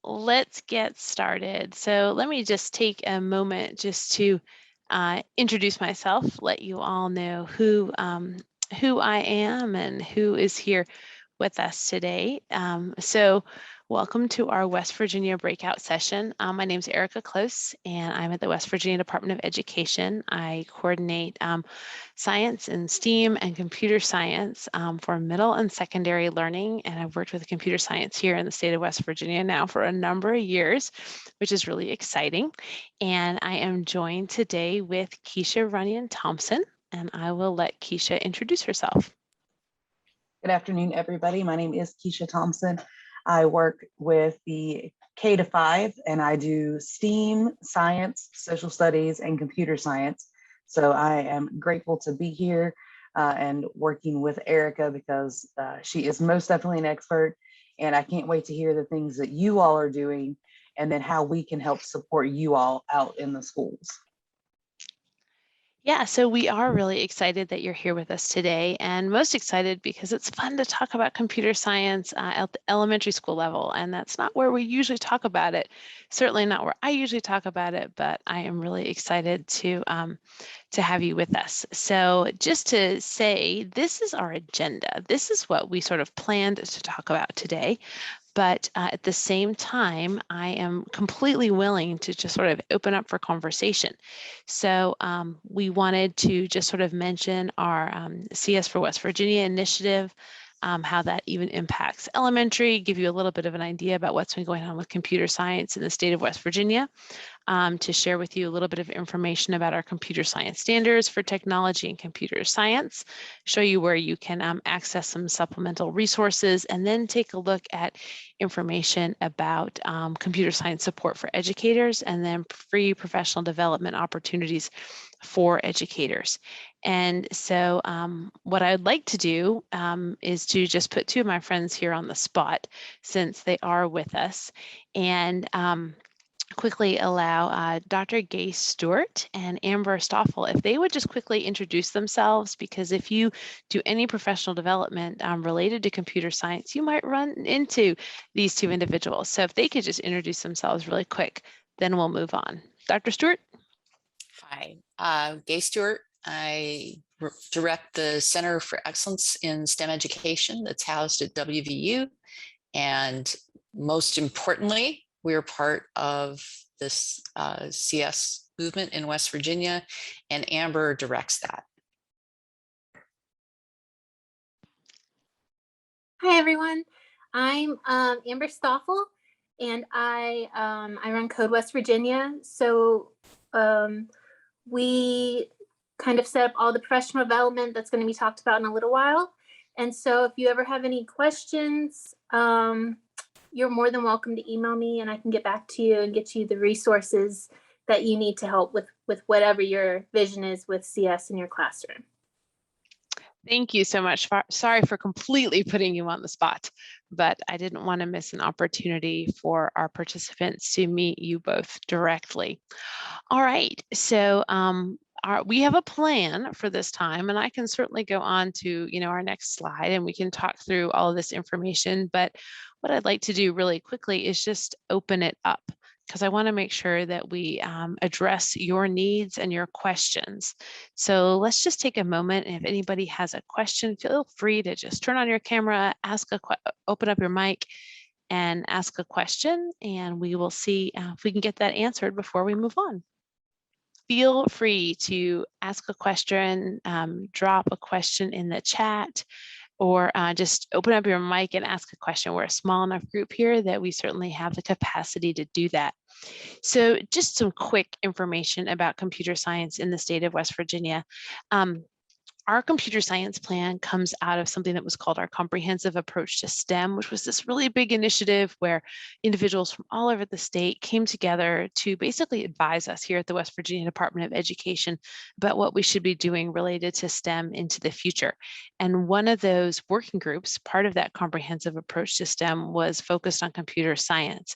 let's get started. So let me just take a moment just to introduce myself, let you all know who I am and who is here with us today. Welcome to our West Virginia breakout session. My name is Erika Klose, and I'm at the West Virginia Department of Education. I coordinate science and STEAM and computer science for middle and secondary learning. And I've worked with computer science here in the state of West Virginia now for a number of years, which is really exciting. And I am joined today with Keisha Runyon Thompson, and I will let Keisha introduce herself. Good afternoon, everybody. My name is Keisha Thompson. I work with the K-5, and I do STEAM, science, social studies, and computer science. So I am grateful to be here and working with Erika because she is most definitely an expert, and I can't wait to hear the things that you all are doing and then how we can help support you all out in the schools. Yeah, so we are really excited that you're here with us today, and most excited because it's fun to talk about computer science at the elementary school level, and that's not where we usually talk about it. Certainly not where I usually talk about it, but I am really excited to have you with us. So just to say, this is our agenda. This is what we sort of planned to talk about today. But at the same time, I am completely willing to just sort of open up for conversation. So we wanted to just sort of mention our CS for West Virginia initiative, how that even impacts elementary, give you a little bit of an idea about what's been going on with computer science in the state of West Virginia, to share with you a little bit of information about our computer science standards for technology and computer science, show you where you can access some supplemental resources, and then take a look at information about computer science support for educators and then free professional development opportunities for educators. And so what I'd like to do is to just put two of my friends here on the spot since they are with us, and quickly allow Dr. Gay Stewart and Amber Stoffel, if they would just quickly introduce themselves, because if you do any professional development related to computer science, you might run into these two individuals. So if they could just introduce themselves really quick, then we'll move on. Dr. Stewart? Hi, Gay Stewart. I direct the Center for Excellence in STEM Education that's housed at WVU. And most importantly, we're part of this CS movement in West Virginia, and Amber directs that. Hi, everyone. I'm Amber Stoffel, and I run Code West Virginia. So we kind of set up all the professional development that's going to be talked about in a little while. And so if you ever have any questions, you're more than welcome to email me, and I can get back to you and get you the resources that you need to help with whatever your vision is with CS in your classroom. Thank you so much. Sorry for completely putting you on the spot, but I didn't want to miss an opportunity for our participants to meet you both directly. All right, so we have a plan for this time, and I can certainly go on to our next slide, and we can talk through all of this information. But what I'd like to do really quickly is just open it up, because I want to make sure that we address your needs and your questions. So let's just take a moment, and if anybody has a question, feel free to just turn on your camera, open up your mic, and ask a question, and we will see if we can get that answered before we move on. Feel free to ask a question, drop a question in the chat, or just open up your mic and ask a question. We're a small enough group here that we certainly have the capacity to do that. So just some quick information about computer science in the state of West Virginia. Our computer science plan comes out of something that was called our comprehensive approach to STEM, which was this really big initiative where individuals from all over the state came together to basically advise us here at the West Virginia Department of Education about what we should be doing related to STEM into the future. And one of those working groups, part of that comprehensive approach to STEM, was focused on computer science.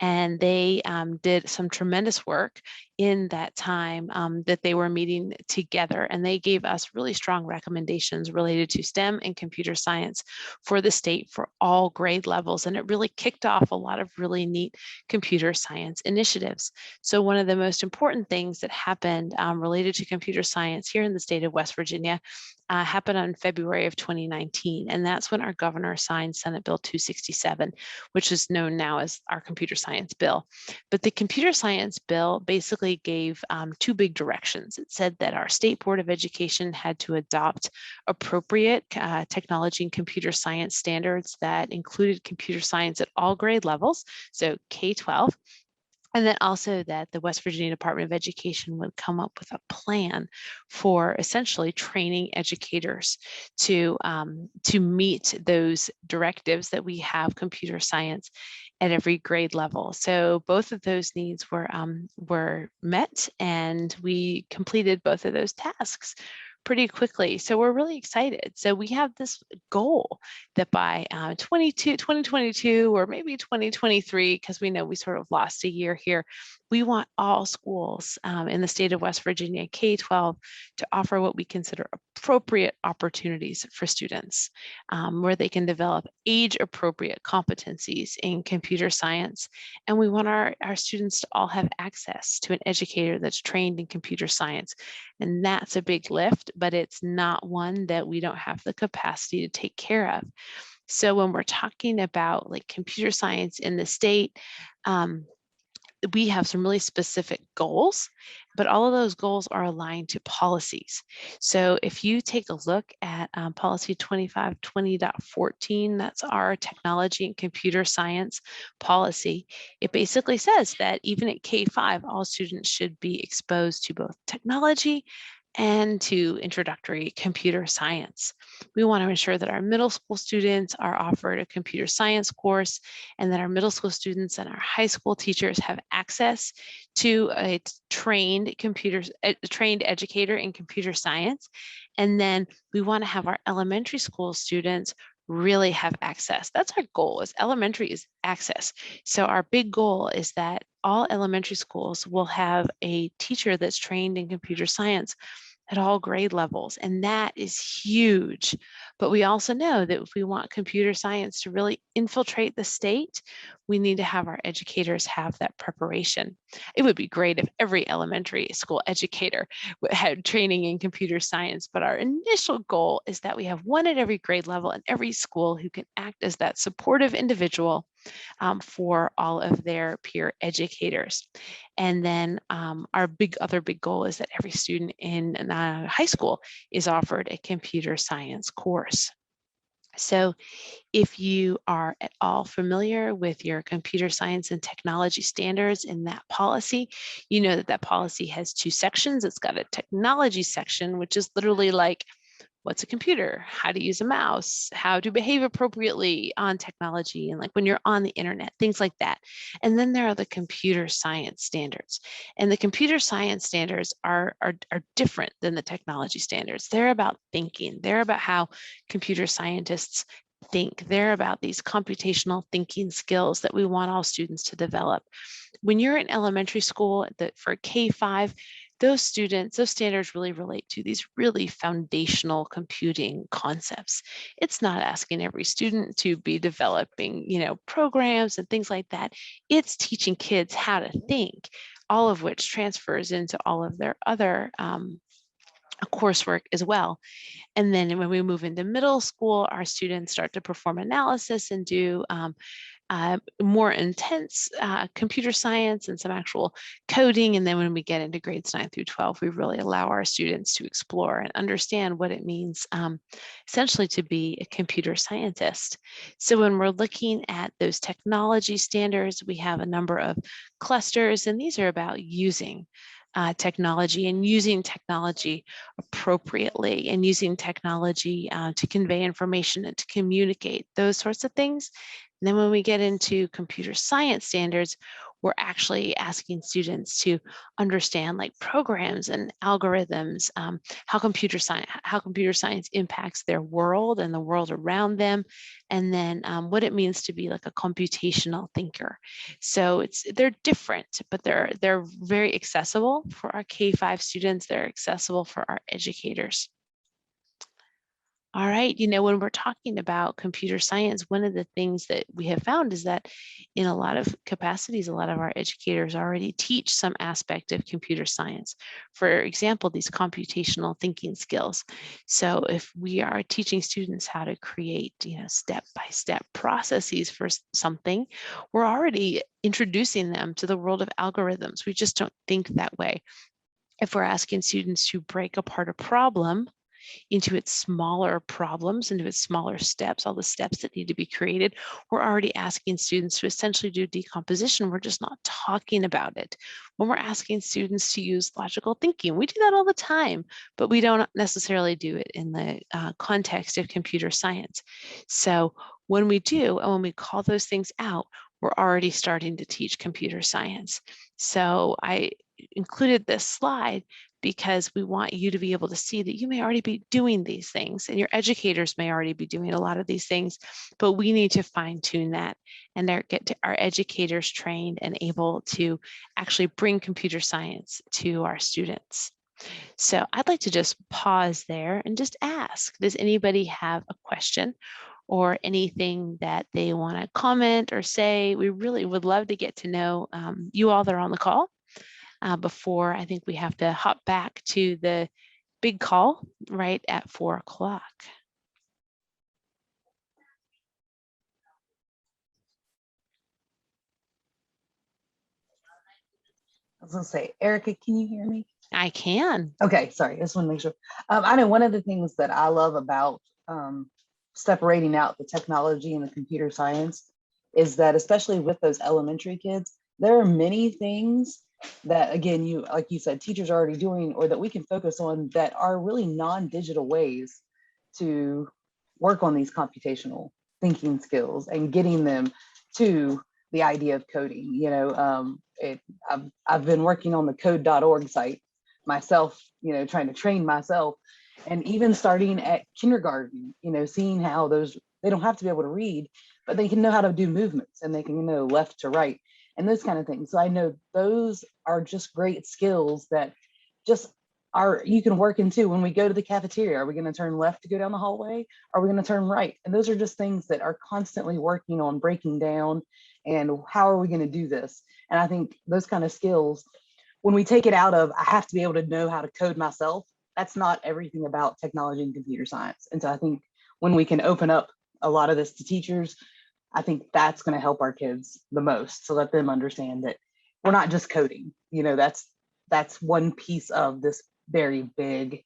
and they did some tremendous work in that time that they were meeting together, and they gave us really strong recommendations related to STEM and computer science for the state for all grade levels, and it really kicked off a lot of really neat computer science initiatives. So one of the most important things that happened related to computer science here in the state of West Virginia happened on February of 2019, and that's when our governor signed Senate Bill 267, which is known now as our computer science bill. But the computer science bill basically gave two big directions. It said that our State Board of Education had to adopt appropriate technology and computer science standards that included computer science at all grade levels, so K-12. And then also that the West Virginia Department of Education would come up with a plan for essentially training educators to meet those directives that we have computer science at every grade level. So both of those needs were met, and we completed both of those tasks pretty quickly. So we're really excited. So we have this goal that by 2022 or maybe 2023, because we know we sort of lost a year here, we want all schools in the state of West Virginia, K-12, to offer what we consider appropriate opportunities for students, where they can develop age-appropriate competencies in computer science. And we want our students to all have access to an educator that's trained in computer science. And that's a big lift, but it's not one that we don't have the capacity to take care of. So when we're talking about like computer science in the state, we have some really specific goals, but all of those goals are aligned to policies. So if you take a look at policy 2520.14, that's our technology and computer science policy. It basically says that even at K-5, all students should be exposed to both technology and to introductory computer science. We want to ensure that our middle school students are offered a computer science course, and that our middle school students and our high school teachers have access to a trained educator in computer science. And then we want to have our elementary school students really have access. That's our goal, is elementary is access. So our big goal is that all elementary schools will have a teacher that's trained in computer science at all grade levels, and that is huge. But we also know that if we want computer science to really infiltrate the state, we need to have our educators have that preparation. It would be great if every elementary school educator had training in computer science, but our initial goal is that we have one at every grade level in every school who can act as that supportive individual for all of their peer educators. And then our other big goal is that every student in high school is offered a computer science course. So if you are at all familiar with your computer science and technology standards in that policy, you know that that policy has two sections. It's got a technology section, which is literally like, what's a computer, how to use a mouse, how to behave appropriately on technology, and like when you're on the internet, things like that. And then there are the computer science standards. And the computer science standards are different than the technology standards. They're about thinking. They're about how computer scientists think. They're about these computational thinking skills that we want all students to develop. When you're in elementary school, for K-5, those standards really relate to these really foundational computing concepts. It's not asking every student to be developing, programs and things like that. It's teaching kids how to think, all of which transfers into all of their other coursework as well. And then when we move into middle school, our students start to perform analysis and do more intense computer science and some actual coding. And then when we get into grades 9 through 12, we really allow our students to explore and understand what it means essentially to be a computer scientist. So when we're looking at those technology standards, we have a number of clusters, and these are about using technology and using technology appropriately and using technology to convey information and to communicate, those sorts of things. And then when we get into computer science standards, we're actually asking students to understand like programs and algorithms, how computer science impacts their world and the world around them, and then what it means to be like a computational thinker. So they're different, but they're very accessible for our K-5 students. They're accessible for our educators. All right, when we're talking about computer science, one of the things that we have found is that in a lot of capacities, a lot of our educators already teach some aspect of computer science. For example, these computational thinking skills. So if we are teaching students how to create, step-by-step processes for something, we're already introducing them to the world of algorithms. We just don't think that way. If we're asking students to break apart a problem into its smaller problems, into its smaller steps, all the steps that need to be created, we're already asking students to essentially do decomposition. We're just not talking about it. When we're asking students to use logical thinking, we do that all the time, but we don't necessarily do it in the context of computer science. So when we do, and when we call those things out, we're already starting to teach computer science. So I included this slide because we want you to be able to see that you may already be doing these things and your educators may already be doing a lot of these things, but we need to fine tune that and get our educators trained and able to actually bring computer science to our students. So I'd like to just pause there and just ask, does anybody have a question or anything that they want to comment or say? We really would love to get to know you all that are on the call. Before I think we have to hop back to the big call right at 4 o'clock. I was gonna say, Erika, can you hear me? I can. Okay, sorry, I just want to make sure. I know one of the things that I love about separating out the technology and the computer science is that, especially with those elementary kids, there are many things that, again, like you said, teachers are already doing, or that we can focus on, that are really non-digital ways to work on these computational thinking skills and getting them to the idea of coding. I've been working on the code.org site myself, trying to train myself, and even starting at kindergarten, seeing how they don't have to be able to read, but they can know how to do movements, and they can know left to right and those kind of things. So I know those are just great skills that you can work into. When we go to the cafeteria, are we going to turn left to go down the hallway? Are we going to turn right? And those are just things that are constantly working on breaking down, and how are we going to do this? And I think those kind of skills, when we take it out of, I have to be able to know how to code myself, that's not everything about technology and computer science. And so I think when we can open up a lot of this to teachers, I think that's going to help our kids the most. So let them understand that we're not just coding, that's one piece of this very big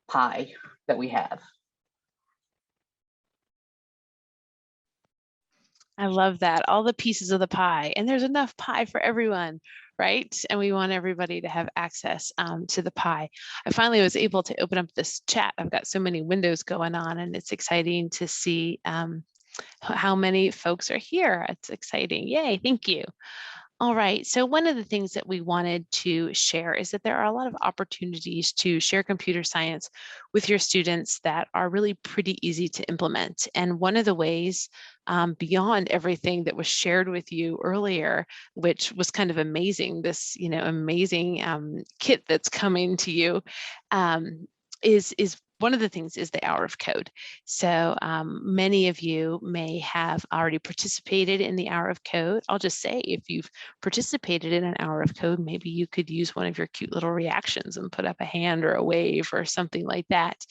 pie that we have. I love that. All the pieces of the pie, and there's enough pie for everyone, right? And we want everybody to have access to the pie. I finally was able to open up this chat. I've got so many windows going on, and it's exciting to see how many folks are here. It's exciting. Yay, thank you. All right, so one of the things that we wanted to share is that there are a lot of opportunities to share computer science with your students that are really pretty easy to implement. And one of the ways, beyond everything that was shared with you earlier, which was kind of amazing, this amazing kit that's coming to you, is one of the things is the hour of code. So many of you may have already participated in the hour of code. I'll just say, if you've participated in an hour of code, maybe you could use one of your cute little reactions and put up a hand or a wave or something like that.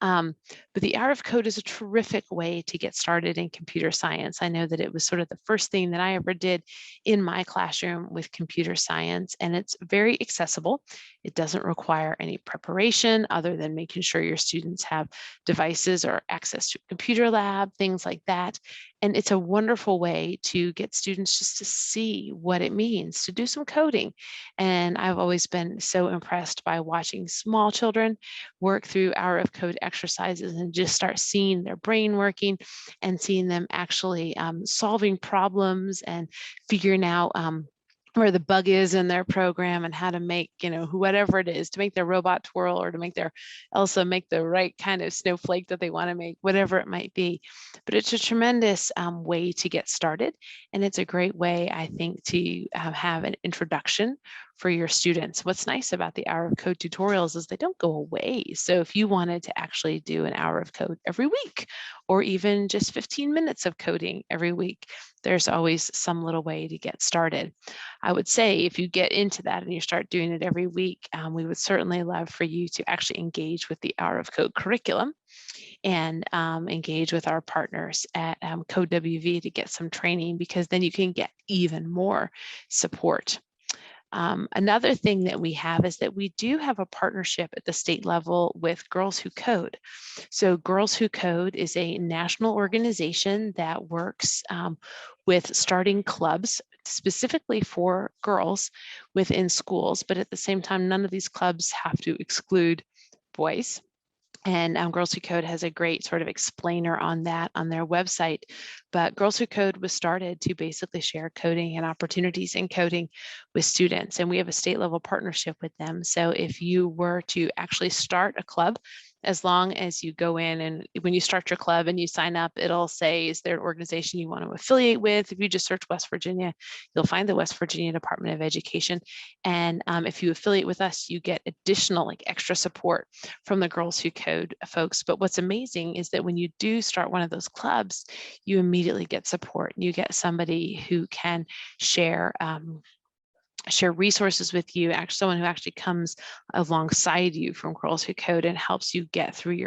But the hour of code is a terrific way to get started in computer science. I know that it was sort of the first thing that I ever did in my classroom with computer science, and it's very accessible. It doesn't require any preparation other than making sure your students have devices or access to a computer lab, things like that. And it's a wonderful way to get students just to see what it means to do some coding. And I've always been so impressed by watching small children work through hour of code exercises and just start seeing their brain working and seeing them actually solving problems and figuring out where the bug is in their program and how to make, whatever it is, to make their robot twirl or to make their Elsa make the right kind of snowflake that they want to make, whatever it might be. But it's a tremendous way to get started. And it's a great way, I think, to have an introduction for your students. What's nice about the Hour of Code tutorials is they don't go away. So if you wanted to actually do an hour of code every week, or even just 15 minutes of coding every week, there's always some little way to get started. I would say if you get into that and you start doing it every week, we would certainly love for you to actually engage with the Hour of Code curriculum and engage with our partners at Code WV to get some training, because then you can get even more support. Another thing that we have is that we do have a partnership at the state level with Girls Who Code. So Girls Who Code is a national organization that works with starting clubs specifically for girls within schools, but at the same time, none of these clubs have to exclude boys. And Girls Who Code has a great sort of explainer on that on their website. But Girls Who Code was started to basically share coding and opportunities in coding with students. And we have a state level partnership with them. So if you were to actually start a club, as long as you go in and when you start your club and you sign up, it'll say, is there an organization you want to affiliate with? If you just search West Virginia, you'll find the West Virginia Department of Education. And if you affiliate with us, you get additional extra support from the Girls Who Code folks. But what's amazing is that when you do start one of those clubs, you immediately get support. You get somebody who can share resources with you, actually someone who actually comes alongside you from Girls Who Code and helps you get through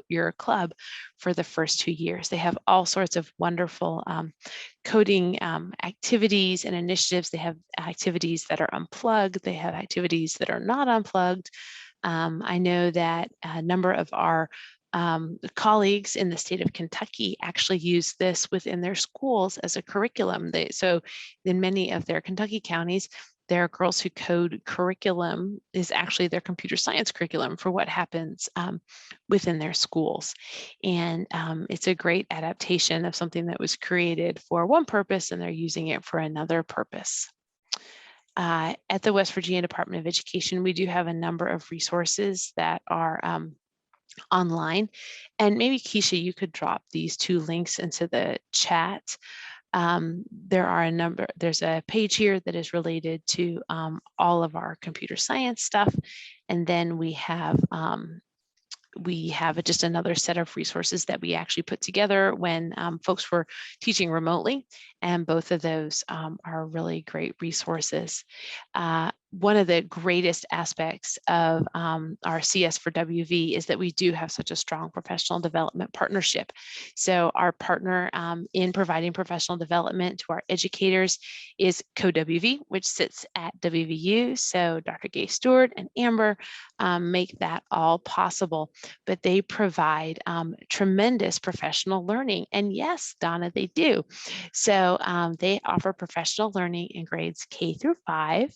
your club for the first 2 years. They have all sorts of wonderful coding activities and initiatives. They have activities that are unplugged. They have activities that are not unplugged. I know that a number of our colleagues in the state of Kentucky actually use this within their schools as a curriculum. So in many of their Kentucky counties, their Girls Who Code curriculum is actually their computer science curriculum for what happens within their schools. And it's a great adaptation of something that was created for one purpose and they're using it for another purpose. At the West Virginia Department of Education, we do have a number of resources that are online. And maybe Keisha, you could drop these 2 links into the chat. There's a page here that is related to all of our computer science stuff. And then we have just another set of resources that we actually put together when folks were teaching remotely. And both of those are really great resources. One of the greatest aspects of our CS4WV is that we do have such a strong professional development partnership. So our partner in providing professional development to our educators is Code WV, which sits at WVU. So Dr. Gay Stewart and Amber make that all possible, but they provide tremendous professional learning. And yes, Donna, they do. So they offer professional learning in grades K through 5,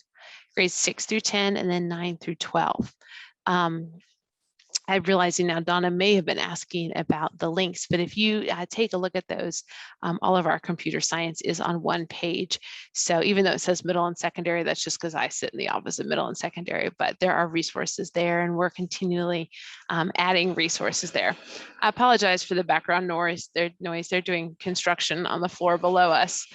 grades 6 through 10, and then 9 through 12. I'm realizing now Donna may have been asking about the links, but if you take a look at those, all of our computer science is on one page. So even though it says middle and secondary, that's just because I sit in the office of middle and secondary, but there are resources there and we're continually adding resources there. I apologize for the background noise. They're doing construction on the floor below us.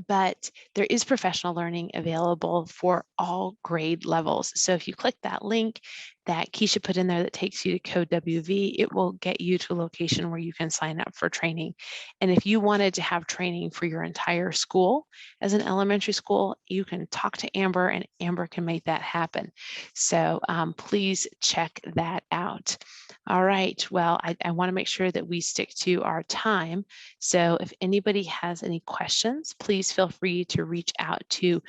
But there is professional learning available for all grade levels. So if you click that link that Keisha put in there that takes you to Code WV, it will get you to a location where you can sign up for training. And if you wanted to have training for your entire school as an elementary school, you can talk to Amber and Amber can make that happen. So please check that out. All right, well, I want to make sure that we stick to our time. So if anybody has any questions, please feel free to reach out to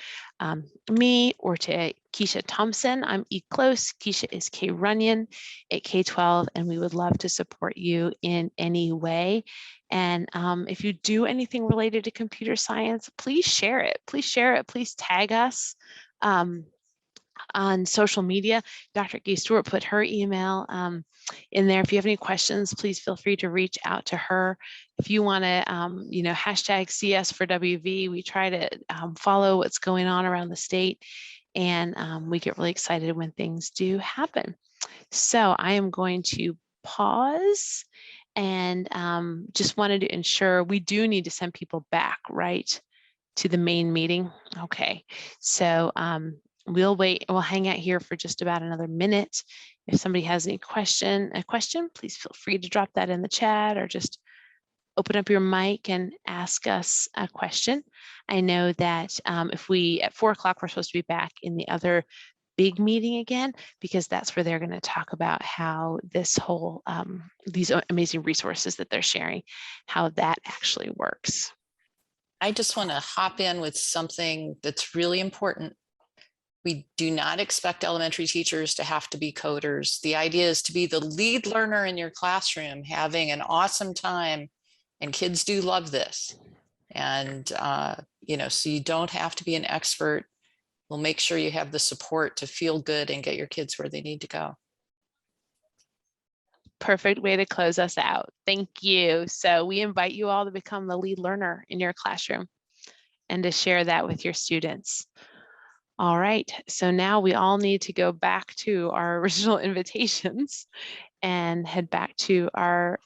me or to Keisha Thompson. I'm E. Klose. Keisha is K. Runyon at K-12, and we would love to support you in any way. And if you do anything related to computer science, please share it. Please share it. Please tag us on social media. Dr. Gay Stewart put her email in there. If you have any questions, please feel free to reach out to her. If you want to, hashtag CS4WV, we try to follow what's going on around the state, and we get really excited when things do happen. So I am going to pause and just wanted to ensure we do need to send people back, right, to the main meeting. Okay, so we'll wait. We'll hang out here for just about another minute. If somebody has any question, please feel free to drop that in the chat or just open up your mic and ask us a question. I know that if we, at 4 o'clock, we're supposed to be back in the other big meeting again, because that's where they're going to talk about how this whole, these amazing resources that they're sharing, how that actually works. I just want to hop in with something that's really important. We do not expect elementary teachers to have to be coders. The idea is to be the lead learner in your classroom, having an awesome time, and kids do love this. And, so you don't have to be an expert. We'll make sure you have the support to feel good and get your kids where they need to go. Perfect way to close us out. Thank you. So we invite you all to become the lead learner in your classroom and to share that with your students. All right, so now we all need to go back to our original invitations and head back to our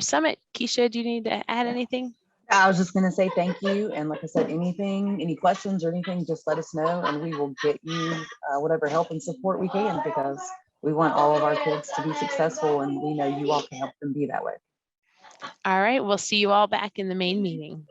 summit. Keisha, do you need to add anything? I was just going to say thank you. And like I said, any questions or anything, just let us know and we will get you whatever help and support we can, because we want all of our kids to be successful and we know you all can help them be that way. All right, we'll see you all back in the main meeting.